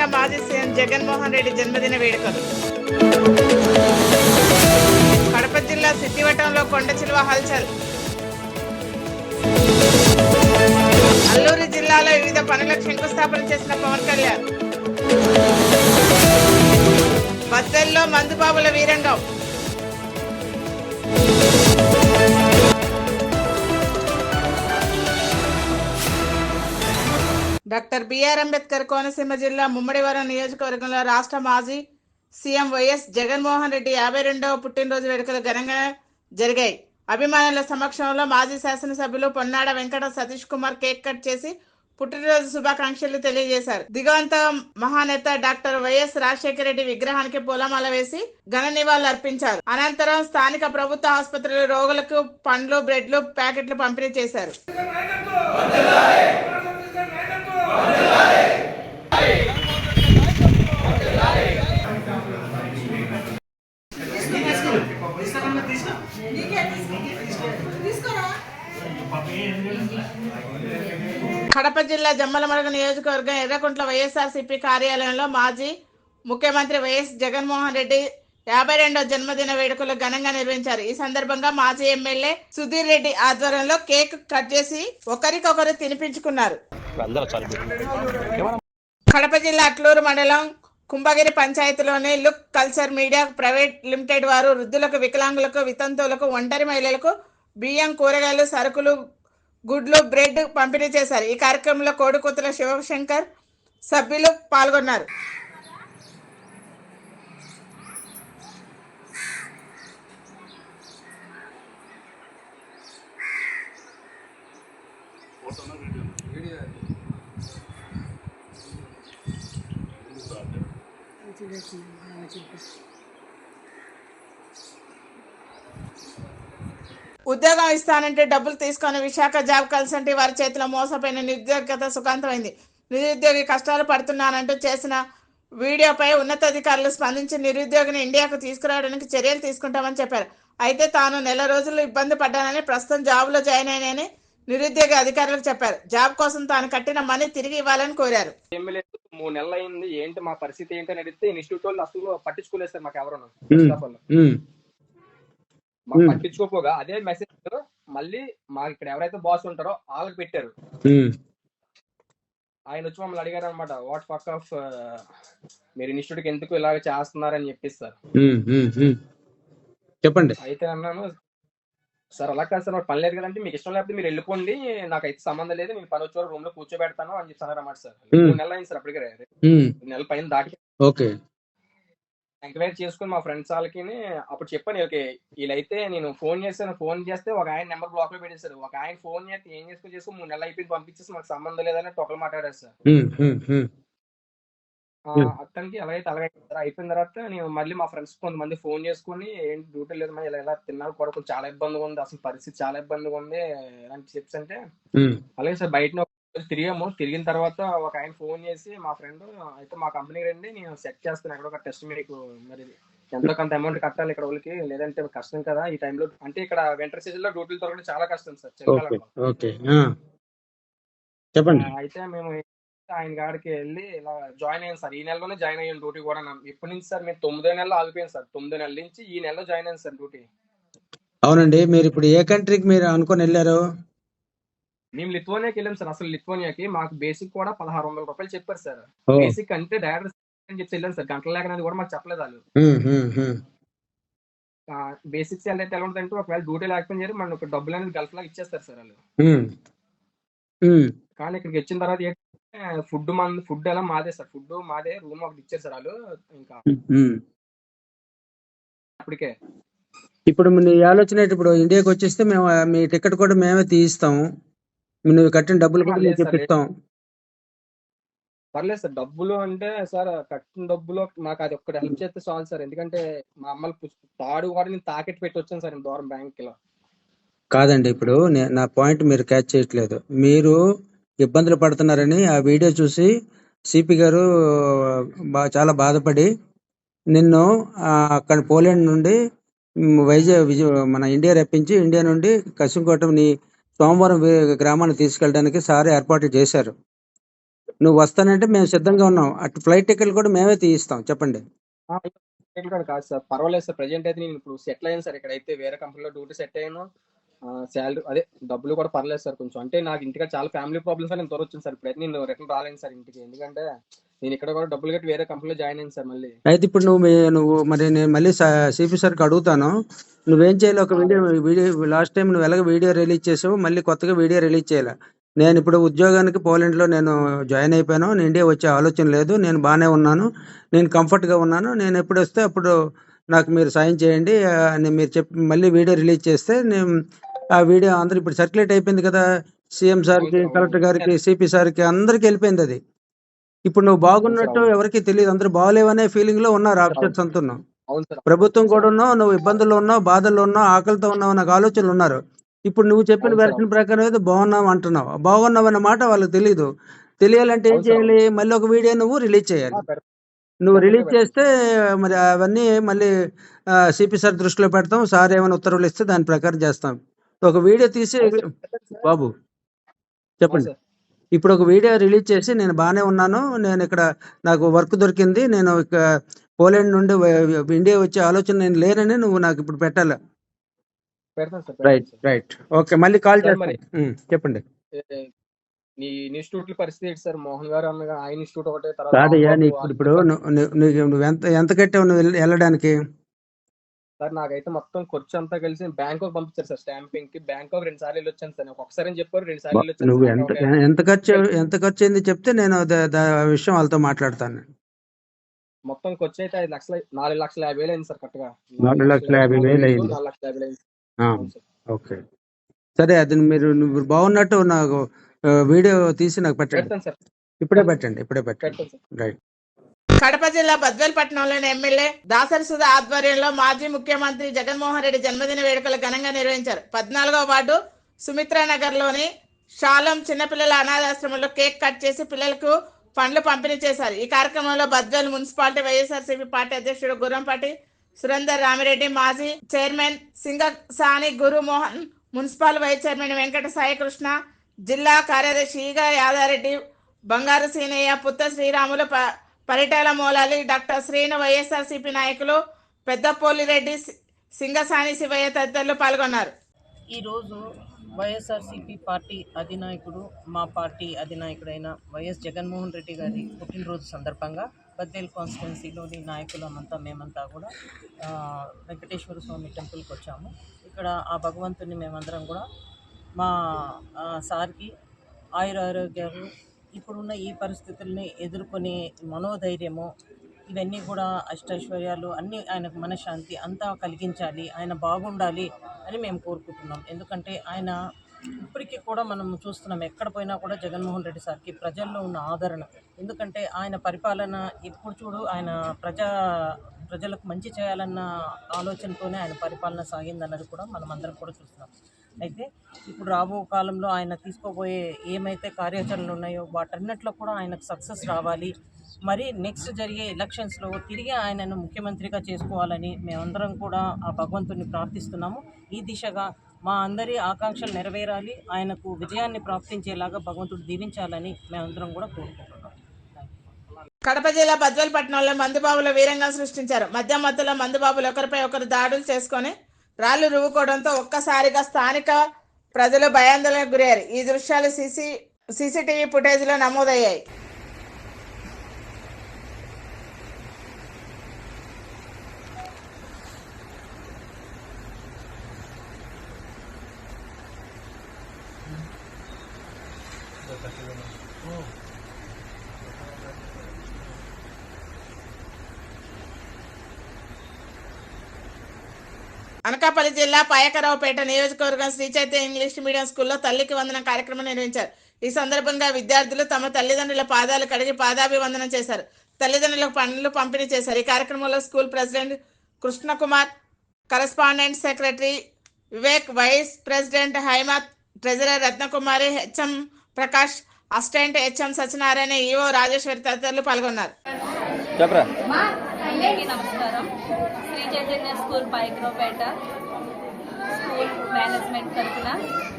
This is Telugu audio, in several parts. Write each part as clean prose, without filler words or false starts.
ఘనంగా మాజీ సీఎం జగన్మోహన్ రెడ్డి జన్మదిన వేడుకలు. కడప జిల్లా సిద్దివటంలో కొండచిలువ హల్చల్. అల్లూరు జిల్లాలో వివిధ పనులకు శంకుస్థాపన చేసిన పవన్ కళ్యాణ్. బద్దెల్లో మందుబాబుల వీరంగం. డాక్టర్ బిఆర్ అంబేద్కర్ కోనసీమ జిల్లా ముమ్మడివరం నియోజకవర్గంలో రాష్ట్ర మాజీ సీఎం వైఎస్ జగన్మోహన్ రెడ్డి 52వ పుట్టినరోజు వేడుకలు ఘనంగా జరిగాయి. అభిమానుల సమక్షంలో మాజీ శాసనసభ్యులు పొన్నాడ వెంకట సతీష్ కుమార్ కేక్ కట్ చేసి పుట్టినరోజు శుభాకాంక్షలు తెలియజేశారు. దిగవంత మహానేత డాక్టర్ వైఎస్ రాజశేఖర రెడ్డి విగ్రహానికి పూలమాల వేసి ఘన నివాళులు అర్పించారు. అనంతరం స్థానిక ప్రభుత్వ ఆసుపత్రులు రోగులకు పండ్లు, బ్రెడ్లు ప్యాకెట్లు పంపిణీ చేశారు. కడప జిల్లా జమ్మలమడుగు నియోజకవర్గం ఎర్రకుంట్ల వైఎస్ఆర్సీపీ కార్యాలయంలో మాజీ ముఖ్యమంత్రి వైఎస్ జగన్మోహన్ రెడ్డి 52వ జన్మదిన వేడుకలు ఘనంగా నిర్వహించారు. ఈ సందర్భంగా మాజీ ఎమ్మెల్యే సుధీర్ రెడ్డి ఆధ్వర్యంలో కేక్ కట్ చేసి ఒకరికొకరు తినిపించుకున్నారు. కడప జిల్లా అట్లూరు మండలం కుంభగిరి పంచాయతీలోని look culture media private limited వారు వృద్ధులకు, వికలాంగులకు, వితంతువులకు, ఒంటరి మహిళలకు బియ్యం, కూరగాయలు, సరుకులు, గుడ్లు, బ్రెడ్ పంపిణీ చేశారు. ఈ కార్యక్రమంలో కోడికూతుల శివశంకర్ సభ్యులు పాల్గొన్నారు. ఉద్యోగం ఇస్తానంటే డబ్బులు తీసుకొని విశాఖ జాబ్ కన్సల్టెన్సీ వారి చేతిలో మోసపోయిన నిరుద్యోగిత సుఖాంతమైంది. నిరుద్యోగి కష్టాలు పడుతున్నానంటూ చేసిన వీడియోపై ఉన్నతాధికారులు స్పందించి నిరుద్యోగిని ఇండియాకు తీసుకురావడానికి చర్యలు తీసుకుంటామని చెప్పారు. అయితే తాను నెల రోజులు ఇబ్బంది పడ్డానని, ప్రస్తుతం జాబ్లో జాయిన్ అయినని నిరుద్యోగ అధికారులకు చెప్పారు. జాబ్ కోసం తాను కట్టిన మనీ తిరిగి ఇవ్వాలని కోరారు. 3 నెలలు అయింది, ఏంటి మా పరిస్థితి ఏంటి అని అడిగితే ఇన్స్టిట్యూట్ వాళ్ళు అసలు పట్టించుకోలేదు సార్. మాకు ఎవరు మాకు పట్టించుకోపోగా అదే మెసేజ్ మళ్ళీ మాకు ఇక్కడ ఎవరైతే బాస్ ఉంటారో వాళ్ళకి పెట్టారు. ఆయన వచ్చి మమ్మల్ని అడిగారు అనమాట, వాట్ ఫక్ ఆఫ్ మీరు ఇన్స్టిట్యూట్ కి ఎందుకు ఇలాగ చేస్తున్నారని చెప్పేసి సార్. చెప్పండి. అయితే అన్నాను, సార్ అలా కాదు సార్, నాకు పని లేదు కదంటే మీకు ఇష్టం లేకపోతే మీరు వెళ్ళిపోండి, నాకైతే సంబంధం లేదు, మీకు పని వచ్చే రూమ్ లో కూర్చోబెడతాను అని చెప్పి అన్నమాట సార్. 3 నెలలు అయింది సార్, అప్పటికే 2 నెలల పైన దాటి ఎంక్వైరీ చేసుకుని మా ఫ్రెండ్స్ వాళ్ళకి అప్పుడు చెప్పాను, ఓకే వీళ్ళైతే నేను ఫోన్ చేస్తాను, ఫోన్ చేస్తే ఒక ఆయన నెంబర్ బ్లాక్ లో పెట్టేశారు. ఒక ఆయన ఫోన్ చేస్తే ఏం చేసుకుని 3 నెలలు అయిపోయింది పంపించేసి మాకు సంబంధం లేదని ఒకరు మాట్లాడారు సార్. అతనికి అలాగైతే అయిపోయిన తర్వాత నేను మళ్ళీ మా ఫ్రెండ్స్ కొంతమంది ఫోన్ చేసుకుని ఏంటి డ్యూటీ లేదు మరి ఇలా తిన్నారు కూడా చాలా ఇబ్బందిగా ఉంది, అసలు పరిస్థితి చాలా ఇబ్బందిగా ఉంది అని చెప్పి అంటే అలాగే సార్ బయట తిరిగాము. తిరిగిన తర్వాత ఒక ఆయన ఫోన్ చేసి మా ఫ్రెండ్ అయితే మా కంపెనీకి రండి, నేను సెట్ చేస్తాను ఎక్కడో ఒక టెస్ట్, మీకు మరి ఎంతో కొంత అమౌంట్ కట్టాలి ఇక్కడ వాళ్ళకి, లేదంటే కష్టం కదా ఈ టైంలో. అంటే ఇక్కడ వింటర్ సీజన్ లో డ్యూటీలు దొరకడం చాలా కష్టం సార్ చలికాలంలో. చెప్పండి. అయితే మేము ఆయన కాడికి వెళ్ళి ఇలా జాయిన్ అయ్యాను సార్. ఈ నెలలోనే జాయిన్ అయ్యాను డ్యూటీ కూడా. ఇప్పటి నుంచి సార్ మేము 9వ నెలలో ఆగిపోయాను సార్. 9 నెలల నుంచి ఈ నెలలో జాయిన్ అయ్యాను సార్ డ్యూటీ. అవునండి. మీరు ఇప్పుడు ఏ కంట్రీకి మీరు అనుకుని వెళ్ళారు? మేము లిథువేనియాకి వెళ్ళాం సార్. అసలు లిథువేనియాకి మాకు బేసిక్ కూడా 1600 రూపాయలు చెప్పారు సార్. బేసిక్ అంటే డైరెక్ట్ అని చెప్పి వెళ్ళాను సార్. గంటల లేకనేది కూడా మాకు చెప్పలేదు వాళ్ళు. బేసిక్స్ ఎలా ఉంటుందంటే ఒకవేళ డ్యూటీ లేకపోయినా సరే మనకు డబ్బులు అనేది గల్ఫ్ లాగా ఇచ్చేస్తారు సార్ వాళ్ళు. కానీ ఇక్కడికి వచ్చిన తర్వాత ఫుడ్ ఎలా మాదే సార్, ఫుడ్ మాదే, రూమ్ ఒకటి ఇచ్చారు సార్ వాళ్ళు. ఇంకా అప్పటికే ఇప్పుడు నీ ఆలోచన ఇప్పుడు ఇండియాకి వచ్చేస్తే మేము మీ టికెట్ కూడా మేమే తీయిస్తాము, నువ్వు కట్టిన డబ్బులు కూడా మేము చెప్పిస్తాం. పర్లేదు సార్. డబ్బులు అంటే సార్ కట్టిన డబ్బులు నాకు అది ఒక్కటి హెల్ప్ చేస్తే చాలు సార్. ఎందుకంటే మా అమ్మలు తాడు కూడా నేను తాకెట్టు పెట్టి వచ్చాను సార్ దూరం బ్యాంక్ లో. కాదండి, ఇప్పుడు నా పాయింట్ మీరు క్యాచ్ చేయట్లేదు. మీరు ఇబ్బందులు పడుతున్నారని ఆ వీడియో చూసి సిపి గారు చాలా బాధపడి నిన్ను అక్కడ పోలాండ్ నుండి మన ఇండియా రప్పించి ఇండియా నుండి కసింకోట నీ సోమవారం గ్రామాన్ని తీసుకెళ్ళడానికి సార్ ఏర్పాటు చేశారు. నువ్వు వస్తానంటే మేము సిద్ధంగా ఉన్నాం. అటు ఫ్లైట్ టికెట్లు కూడా మేమే తీయిస్తాం. చెప్పండి. కూడా కాదు సార్, పర్వాలేదు సార్. ప్రజెంట్ అయితే నేను ఇప్పుడు సెటిల్ అయ్యాను సార్. ఇక్కడైతే వేరే కంపెనీలో డ్యూటీ సెట్ అయ్యాను. శాలరీ అదే డబ్బులు కూడా పర్లేదు సార్ కొంచెం. అంటే నాకు ఇంటికి చాలా ఫ్యామిలీ ప్రాబ్లమ్స్ నేను త్వర వచ్చాను సార్. ఇప్పుడైతే నేను రిటర్న్ రాలేను సార్ ఇంటికి. ఎందుకంటే నేను ఇక్కడ కూడా డబ్బులు కట్టి వేరే కంపెనీలో జాయిన్ అయ్యాను సార్ మళ్ళీ. అయితే ఇప్పుడు నువ్వు మరి నేను మళ్ళీ సిపి సార్కి అడుగుతాను. నువ్వేం చేయాలి, ఒక వీడియో లాస్ట్ టైం నువ్వు ఎలాగ వీడియో రిలీజ్ చేసావు, మళ్ళీ కొత్తగా వీడియో రిలీజ్ చేయాలి. నేను ఇప్పుడు ఉద్యోగానికి పోలాండ్లో నేను జాయిన్ అయిపోయాను. నేను ఇండియా వచ్చే ఆలోచన లేదు. నేను బాగానే ఉన్నాను, నేను కంఫర్ట్గా ఉన్నాను. నేను ఎప్పుడు వస్తే అప్పుడు నాకు మీరు సాయం చేయండి అని మీరు చెప్పి మళ్ళీ వీడియో రిలీజ్ చేస్తే నేను ఆ వీడియో అందరూ ఇప్పుడు సర్క్యులేట్ అయిపోయింది కదా, సీఎం సార్కి, కలెక్టర్ గారికి, సిపి సార్కి అందరికి వెళ్ళిపోయింది అది. ఇప్పుడు నువ్వు బాగున్నట్టు ఎవరికి తెలియదు, అందరూ బాగలేవనే ఫీలింగ్ లో ఉన్నారు ఆఫీసర్స్ అంటున్నావు. ప్రభుత్వం కూడా ఉన్నావు, నువ్వు ఇబ్బందుల్లో ఉన్నావు, బాధల్లో ఉన్నావు, ఆకలితో ఉన్నావు, నాకు ఆలోచనలు ఉన్నారు. ఇప్పుడు నువ్వు చెప్పిన వెర్షన్ ప్రకారం అయితే బాగున్నావు అంటున్నావు. బాగున్నావు అన్న మాట వాళ్ళకి తెలియదు. తెలియాలంటే ఏం చేయాలి, మళ్ళీ ఒక వీడియో నువ్వు రిలీజ్ చేయాలి. నువ్వు రిలీజ్ చేస్తే మరి అవన్నీ మళ్ళీ సిపి సార్ దృష్టిలో పెడతాం. సార్ ఏమైనా ఉత్తర్వులు ఇస్తే దాని ప్రకారం చేస్తాం. ఒక వీడియో తీసి బాబు చెప్పండి. ఇప్పుడు ఒక వీడియో రిలీజ్ చేసి నేను బాగానే ఉన్నాను, నేను ఇక్కడ నాకు వర్క్ దొరికింది, నేను పోలాండ్ నుండి ఇండియా వచ్చే ఆలోచన నేను లేనని నువ్వు నాకు ఇప్పుడు పెట్టాలి. రైట్ ఓకే, మళ్ళీ కాల్ చేస్తాను. చెప్పండి. నీ ఇన్స్టిట్యూట్ పరిస్థితి ఏంటి సార్? మోహన్ గారు అన్నగా ఆయన ఇన్స్టిట్యూట్ ఒకటే. కాదయ్యా, ఇప్పుడు నువ్వు ఎంత కట్టావు నువ్వు వెళ్ళడానికి? సార్ నాకైతే మొత్తం ఖర్చు అంతా కలిసి బ్యాంకాక్ పంపించారు సార్ స్టాంపింగ్ కి. బ్యాంకాక్ 2 సార్లు వెళ్ళి వచ్చాను సార్. ఒకసారి అని చెప్పారు, 2 సార్లు వెళ్ళి వచ్చాను. నువ్వు ఎంత ఖర్చు అయింది చెప్తే నేను విషయం వాళ్ళతో మాట్లాడతాను. మొత్తం ఖర్చు అయితే 4,50,000 అయింది సార్. కరెక్ట్గా 4,50,000 అయింది. 4,50,000 అయింది. ఓకే సరే, అది నువ్వు బాగున్నట్టు నాకు వీడియో తీసి నాకు పెట్టండి. ఇప్పుడే పెట్టండి. రైట్. కడప జిల్లా బద్వేల్పట్నంలోని ఎమ్మెల్యే దాసరి సుధా ఆధ్వర్యంలో మాజీ ముఖ్యమంత్రి జగన్మోహన్ రెడ్డి జన్మదిన వేడుకలు ఘనంగా నిర్వహించారు. 14వ వార్డు సుమిత్రానగర్ లోని షాలం చిన్నపిల్లల అనాథాశ్రమంలో కేక్ కట్ చేసి పిల్లలకు పండ్లు పంపిణీ చేశారు. ఈ కార్యక్రమంలో బద్వేల్ మున్సిపాలిటీ వైఎస్ఆర్సీపీ పార్టీ అధ్యక్షుడు గుర్రంపాటి సురేందర్ రామిరెడ్డి, మాజీ chairman Singasani Gurumohan, municipal vice chairman Venkata Saikrishna, జిల్లా కార్యదర్శి ఈగ యాదారెడ్డి, బంగారు సీనయ్య, పుత్త శ్రీరాములు, పరిటాల మూలాలి, డాక్టర్ శ్రీను, వైఎస్ఆర్సీపీ నాయకులు పెద్దపోలిరెడ్డి, సింగసాని శివయ్య తదితరులు పాల్గొన్నారు. ఈరోజు వైఎస్ఆర్సీపీ పార్టీ అధినాయకుడు, మా పార్టీ అధినాయకుడైన వైఎస్ జగన్మోహన్ రెడ్డి గారి పుట్టినరోజు సందర్భంగా బద్వేల్ కాన్స్టిట్యున్సీలోని నాయకులమంతా మేమంతా కూడా వెంకటేశ్వర స్వామి టెంపుల్కి వచ్చాము. ఇక్కడ ఆ భగవంతుని మేమందరం కూడా మా సార్కి ఆయురారోగ్యాలు, ఇప్పుడున్న ఈ పరిస్థితుల్ని ఎదుర్కొనే మనోధైర్యము, ఇవన్నీ కూడా అష్టైశ్వర్యాలు అన్నీ ఆయనకు మనశ్శాంతి అంతా కలిగించాలి, ఆయన బాగుండాలి అని మేము కోరుకుంటున్నాం. ఎందుకంటే ఆయన ఇప్పటికీ కూడా మనం చూస్తున్నాం, ఎక్కడ పోయినా కూడా జగన్మోహన్ రెడ్డి సార్కి ప్రజల్లో ఉన్న ఆదరణ. ఎందుకంటే ఆయన పరిపాలన ఎప్పుడు చూడు ఆయన ప్రజలకు మంచి చేయాలన్న ఆలోచనతోనే ఆయన పరిపాలన సాగిందన్నది కూడా మనం అందరం కూడా చూస్తున్నాం. అయితే ఇప్పుడు రాబో కాలంలో ఆయన తీసుకోబోయే ఏమైతే కార్యాచరణలు ఉన్నాయో వాటన్నిటిలో కూడా ఆయనకు సక్సెస్ రావాలి. మరి నెక్స్ట్ జరిగే ఎలక్షన్స్లో తిరిగి ఆయనను ముఖ్యమంత్రిగా చేసుకోవాలని మేమందరం కూడా ఆ భగవంతుని ప్రార్థిస్తున్నాము. ఈ దిశగా మా అందరి ఆకాంక్షలు నెరవేరాలి, ఆయనకు విజయాన్ని ప్రాప్తించేలాగా భగవంతుడు దీవించాలని మేమందరం కూడా కోరుకుంటున్నాం. కడప జిల్లా బద్వేల్పట్నంలో మందుబాబులు వీరంగా సృష్టించారు. మధ్యలో మందుబాబులు ఒకరిపై ఒకరు దాడులు చేసుకొని రాళ్లు రువ్వుకోవడంతో ఒక్కసారిగా స్థానిక ప్రజలు భయాందోళనకు గురయ్యారు. ఈ దృశ్యాలు సీసీటీవీ ఫుటేజ్ లో నమోదయ్యాయి. అనకాపల్లి జిల్లా పాయకరావుపేట నియోజకవర్గం శ్రీ చైతన్య ఇంగ్లీష్ మీడియం స్కూల్లో తల్లికి వందనం కార్యక్రమం నిర్వహించారు. ఈ సందర్భంగా విద్యార్థులు తమ తల్లిదండ్రుల పాదాలు కడిగి పాదాభివందనం చేశారు. తల్లిదండ్రులకు పండ్లు పంపిణీ చేశారు. ఈ కార్యక్రమంలో school president Krishnakumar, correspondent secretary Vivek, vice president Haimat, treasurer Ratnakumari, HM Prakash, assistant HM Satyanarayana, EO Rajeshwari తదితరులు పాల్గొన్నారు. నమస్కారం. Shri Chaitanya school Payakaraopeta school management తరఫున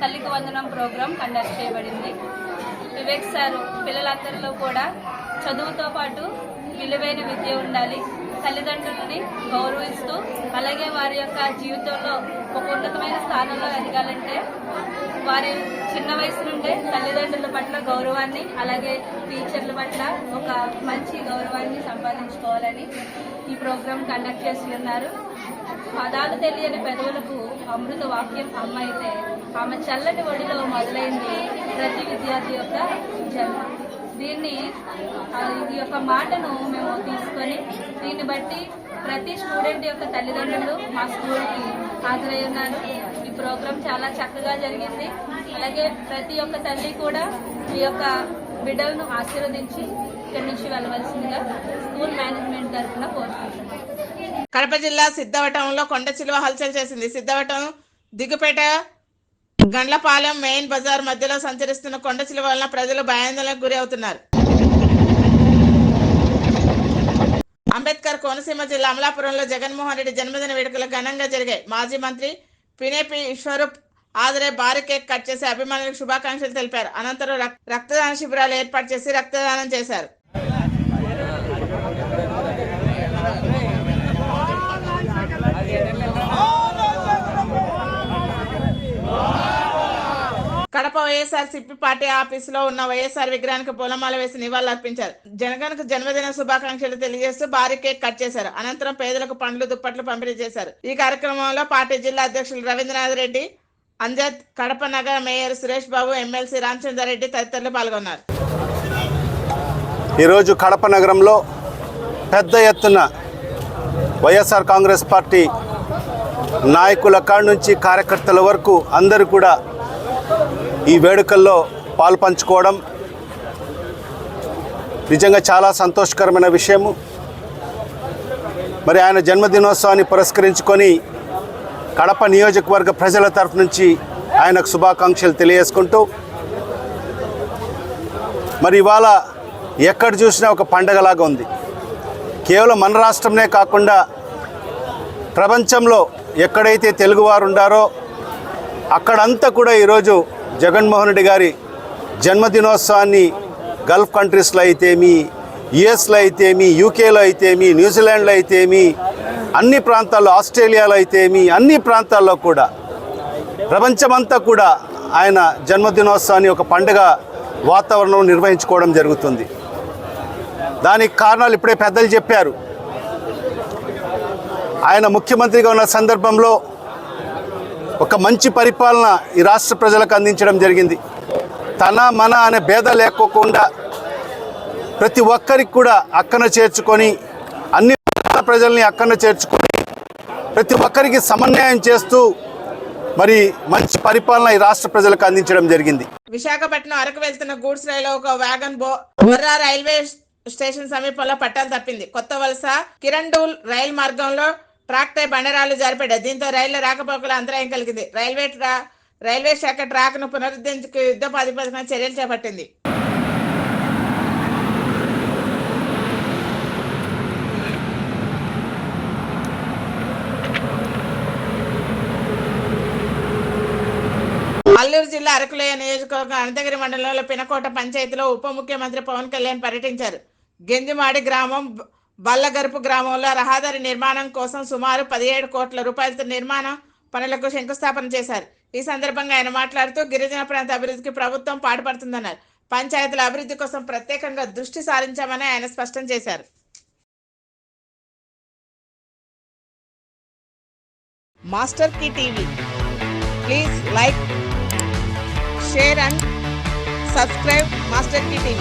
తల్లికి వందనం ప్రోగ్రాం కండక్ట్ చేయబడింది. వివేక్ సారు పిల్లలందరిలో కూడా చదువుతో పాటు విలువైన విద్య ఉండాలి, తల్లిదండ్రులని గౌరవిస్తూ అలాగే వారి యొక్క జీవితంలో ఒక ఉన్నతమైన స్థానంలో ఎదగాలంటే వారి చిన్న వయసు నుండే తల్లిదండ్రుల పట్ల గౌరవాన్ని అలాగే టీచర్ల పట్ల ఒక మంచి గౌరవాన్ని సంపాదించుకోవాలని ఈ ప్రోగ్రాం కండక్ట్ చేసి ఉన్నారు. పదాలు తెలియని పెదవులకు అమృత వాక్యం అమ్మ అయితే ఆమె చల్లటి ఒడిలో మొదలైంది ప్రతి విద్యార్థి యొక్క జన్మ. ఈ యొక్క మాటను మేము తీసుకొని దీన్ని బట్టి ప్రతి స్టూడెంట్ యొక్క తల్లిదండ్రులు మా స్కూల్కి హాజరై ఉన్నారు. ఈ ప్రోగ్రాం చాలా చక్కగా జరిగింది. అలాగే ప్రతి ఒక్క తల్లి కూడా ఈ యొక్క బిడ్డలను ఆశీర్వదించి ఇక్కడి నుంచి వెళ్ళవలసిందిగా స్కూల్ మేనేజ్మెంట్ తరఫున కోరుకుంటున్నాం. కడప జిల్లా సిద్ధవటంలో కొండ చిలువ హల్చల్ చేసింది. సిద్ధవటం దిగుపేట గండ్లపాలెం మెయిన్ బజార్ మధ్యలో సంచరిస్తున్న కొండ చిలువ వలన ప్రజలు భయాందోళనకు గురి అవుతున్నారు. అంబేద్కర్ కోనసీమ జిల్లా అమలాపురంలో జగన్మోహన్ రెడ్డి జన్మదిన వేడుకలు ఘనంగా జరిగాయి. మాజీ మంత్రి పినేపి ఈశ్వరూప్ హాజరై భారీ కేక్ కట్ చేసి అభిమానులకు శుభాకాంక్షలు తెలిపారు. అనంతరం రక్తదాన శిబిరాలు ఏర్పాటు చేసి రక్తదానం చేశారు. కడప వైఎస్ఆర్సీపీ పార్టీ ఆఫీసులో ఉన్న వైఎస్ఆర్ విగ్రహానికి పూలమాల వేసి నివాళులర్పించారు. జగన్కు జన్మదిన శుభాకాంక్షలు తెలియజేస్తూ భారీ కేక్ కట్ చేశారు. అనంతరం పేదలకు పండ్లు దుప్పట్లు పంపిణీ చేశారు. ఈ కార్యక్రమంలో పార్టీ జిల్లా అధ్యక్షులు రవీంద్రనాథ్ రెడ్డి, అంజద్, కడప నగర మేయర్ సురేష్ బాబు, ఎమ్మెల్సీ రామచంద్రారెడ్డి తదితరులు పాల్గొన్నారు. ఈరోజు కడప నగరంలో పెద్ద ఎత్తున వైఎస్ఆర్ కాంగ్రెస్ పార్టీ నాయకుల కాడ నుంచి కార్యకర్తల వరకు అందరూ కూడా ఈ వేడుకల్లో పాల్పంచుకోవడం నిజంగా చాలా సంతోషకరమైన విషయము. మరి ఆయన జన్మదినోత్సవాన్ని పురస్కరించుకొని కడప నియోజకవర్గ ప్రజల తరఫు నుంచి ఆయనకు శుభాకాంక్షలు తెలియజేసుకుంటూ మరి ఇవాళ ఎక్కడ చూసినా ఒక పండగలాగా ఉంది. కేవలం మన రాష్ట్రంనే కాకుండా ప్రపంచంలో ఎక్కడైతే తెలుగువారు ఉండారో అక్కడంతా కూడా ఈరోజు జగన్మోహన్ రెడ్డి గారి జన్మదినోత్సవాన్ని గల్ఫ్ కంట్రీస్లో అయితేమి, యుఎస్లో అయితేమి, యూకేలో అయితేమి, న్యూజిలాండ్లో అయితేమి, అన్ని ప్రాంతాల్లో, ఆస్ట్రేలియాలో అయితేమి, అన్ని ప్రాంతాల్లో కూడా ప్రపంచమంతా కూడా ఆయన జన్మదినోత్సవాన్ని ఒక పండుగ వాతావరణం నిర్వహించుకోవడం జరుగుతుంది. దానికి కారణాలు ఇప్పుడే పెద్దలు చెప్పారు. ఆయన ముఖ్యమంత్రిగా ఉన్న సందర్భంలో ఒక మంచి పరిపాలన ఈ రాష్ట్ర ప్రజలకు అందించడం జరిగింది. తన మన అనే భేద లేకోకుండా ప్రతి ఒక్కరికి కూడా అక్కన చేర్చుకొని, అన్ని ప్రజల్ని అక్కన చేర్చుకొని ప్రతి ఒక్కరికి సమన్వయం చేస్తూ మరి మంచి పరిపాలన ఈ రాష్ట్ర ప్రజలకు అందించడం జరిగింది. విశాఖపట్నం అరకు వెళ్తున్న గూడ్స్ రైలు ఒక వ్యాగన్ బొర్రా రైల్వే స్టేషన్ సమీపంలో పట్టాలు తప్పింది. కొత్త వలస కిరండూల్ రైలు మార్గంలో ట్రాక్పై బండరాలు జారిపడ్డాయి. దీంతో రైళ్ల రాకపోకల అంతరాయం కలిగింది. రైల్వే శాఖ ట్రాక్ ను పునరుద్ధరించుకు యుద్ధ ప్రాతిపదికన చర్యలు చేపట్టింది. అల్లూరు జిల్లా అరకులోయ నియోజకవర్గం అనంతగిరి మండలంలో పినకోట పంచాయతీలో ఉప ముఖ్యమంత్రి పవన్ కళ్యాణ్ పర్యటించారు. గెంజిమాడి గ్రామం, బల్లగరుపు గ్రామంలో రహదారి నిర్మాణం కోసం సుమారు 17 కోట్ల రూపాయలతో నిర్మాణ పనులకు శంకుస్థాపన చేశారు. ఈ సందర్భంగా ఆయన మాట్లాడుతూ గిరిజన ప్రాంత అభివృద్ధికి ప్రభుత్వం పాటుపడుతుందన్నారు. పంచాయతీల అభివృద్ధి కోసం ప్రత్యేకంగా దృష్టి సారించామని ఆయన స్పష్టం చేశారు. Master key TV, please like, share and subscribe Master Key TV.